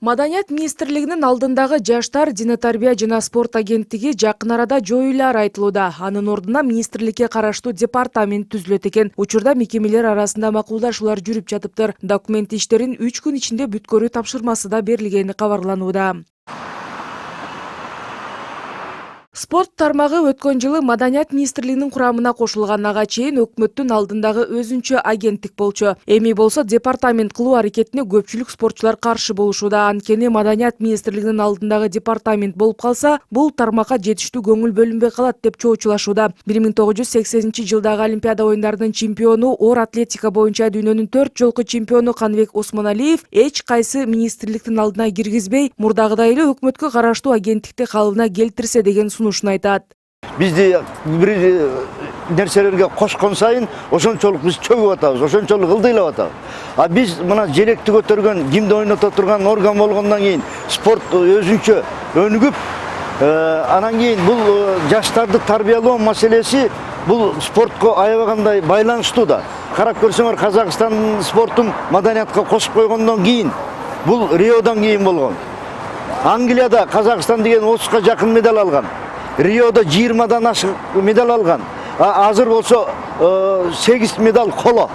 Маданият министрлигинин алдындагы жаштар, дине тарбия жана спорт агенттиги жакын арада жоюлары айтылууда. Анын ордуна министрликке караштуу департамент түзүлөт экен. Учурда мекемелер арасында макулдашуулар жүрүп жатыптыр. Документ иштерин 3 күн ичинде бүткөрүү тапшырмасы да берилгени кабарланууда. Спорт тармагы өткөн жылы Маданият министрлигинин курамына кошулган, ага чейин өкмөттүн алдындагы өзүнчө агенттик болчу. Эми болсо департамент кылуу аракетине көпчүлүк спортчулар каршы болушууда. Анткени Маданият министрлигинин алдындагы департамент болуп калса, бул тармакка жетиштүү көңүл бөлүнбөй калат деп чоочулашууда. 1980-жылдагы Олимпиада оюндарынын чемпиону, оор атлетика боюнча дүйнөнүн 4 жолку чемпиону Каныбек Осмоналиев эч кайсы министрликтин алдына киргизбей, мурдагыдай эле өкмөткө караштуу агенттикти калыбына келтирсе деген сунушун айтат. Бизди бир нерселерге кошкон сайын ошончолук биз чөгүп атабыз, ошончолук ылдыйлап атабыз. А биз мына желекти көтөргөн, гимди ойното турган орган болгондон кийин спорт өзүнчө өнүгүп, анан кийин бул жаштарды тарбиялоо маселеси бул спортко аябагандай байланыштуу да. Карап көрсөңөр, Казакстан спортун маданиятка кошуп койгондон кийин бул Риодон кийин болгон. Англияда Казакстан деген 30га жакын медаль алган. Риода 20дан ашык медаль алган. Азыр болсо 8 медаль коло,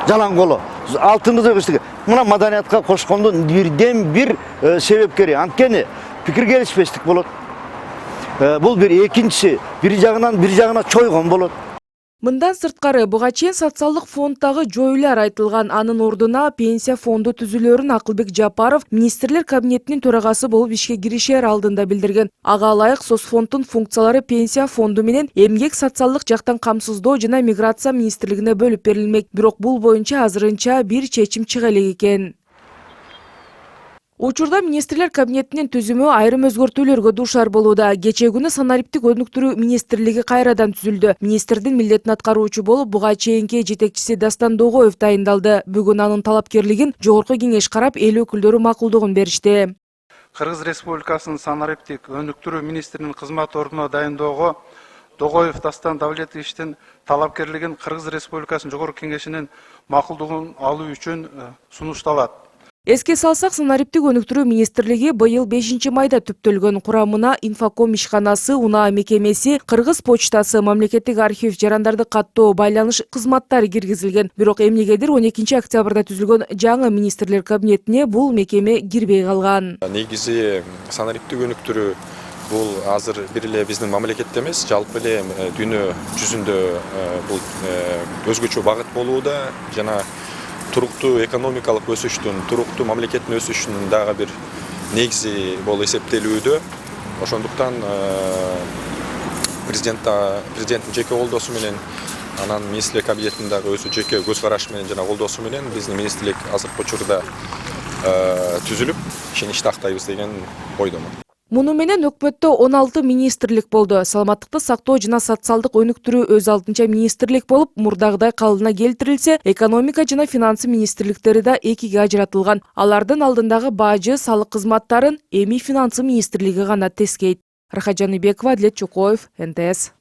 жалаң коло. Алтынды кыштык. Мына маданиятка кошкондун бирден бир себепкери. Анткени пикир келишпестик болот. Бул бир, экинчиси бир жагына чойгон болот. Мындан сырткары, буга чейин социалдык фонддагы жоюлар айтылган. Анын ордуна пенсия фонду түзүлөрүн Акылбек Жапаров министрлер кабинетинин төрагасы болуп ишке киришер алдында билдирген. Ага ылайык соцфонддун функциялары пенсия фонду менен эмгек социалдык жактан камсыздоо жана миграция министрлигине бөлүп берилмек. Бирок бул боюнча азырынча бир чечим чыга элек экен. Учурда министрлер кабинетинин түзүмү айрым өзгөртүүлөргө дуушар болууда. Кечээ күнү санариптик өнүктүрүү министрлиги кайрадан түзүлдү. Министрдин милдетин аткаруучу болуп буга чейинки жетекчиси Дастан Догоев дайындалды. Бүгүн анын талапкерлигин жогорку кеңеш карап, эл өкүлдөрү макулдугун беришти. Кыргыз Республикасынын санариптик өнүктүрүү министринин кызмат ордуна дайындоого Догоев Дастан Давлетовичтин талапкерлигин Кыргыз Республикасынын жогорку кеңешинин макулдугун алуу үчүн сунушталат. Эске салсак, санариптик өнүктүрүү министрлиги быйыл 5 майда түптөлгөн. Курамына инфоком ишканасы, унаа мекемеси, Кыргыз почтасы, мамлекеттик архив, жарандарды каттоо, байланыш кызматтары киргизилген. Бирок эмнегедир 12 октябрда түзүлгөн жаңы министрлер кабинетине бул мекеме кирбей калган. Негизи санариптик өнүктүрүү бул азыр бир эле биздин мамлекетте эмес, жалпы эле дүйнө жүзүндө бул өзгөчө багыт болууда жана туруктуу экономикалык өсүштүн, туруктуу мамлекеттин өсүшүнүн дагы бир негизи болуп эсептелүүдө. Ошондуктан президенттин жеке колдоосу менен, анан министрлер кабинетинин дагы өзү жеке көз карашы менен жана колдоосу менен биздин министрлик азыркы учурда түзүлүп, ишин иште актайбыз деген ойдомун. Муну менен өкмөттө 16 министрлик болду. Саламаттыкты сактоо жана социалдык өнүктүрүү өз алдынча министрлик болуп, мурдагыдай калыбына келтирилсе, экономика жана финансы министрликтери да экиге ажыратылган. Алардын алдындагы бажы, салык кызматтарын эми финансы министрлиги гана тескейт. Рахат Жаныбекова, Адлет Чокоев, НТС.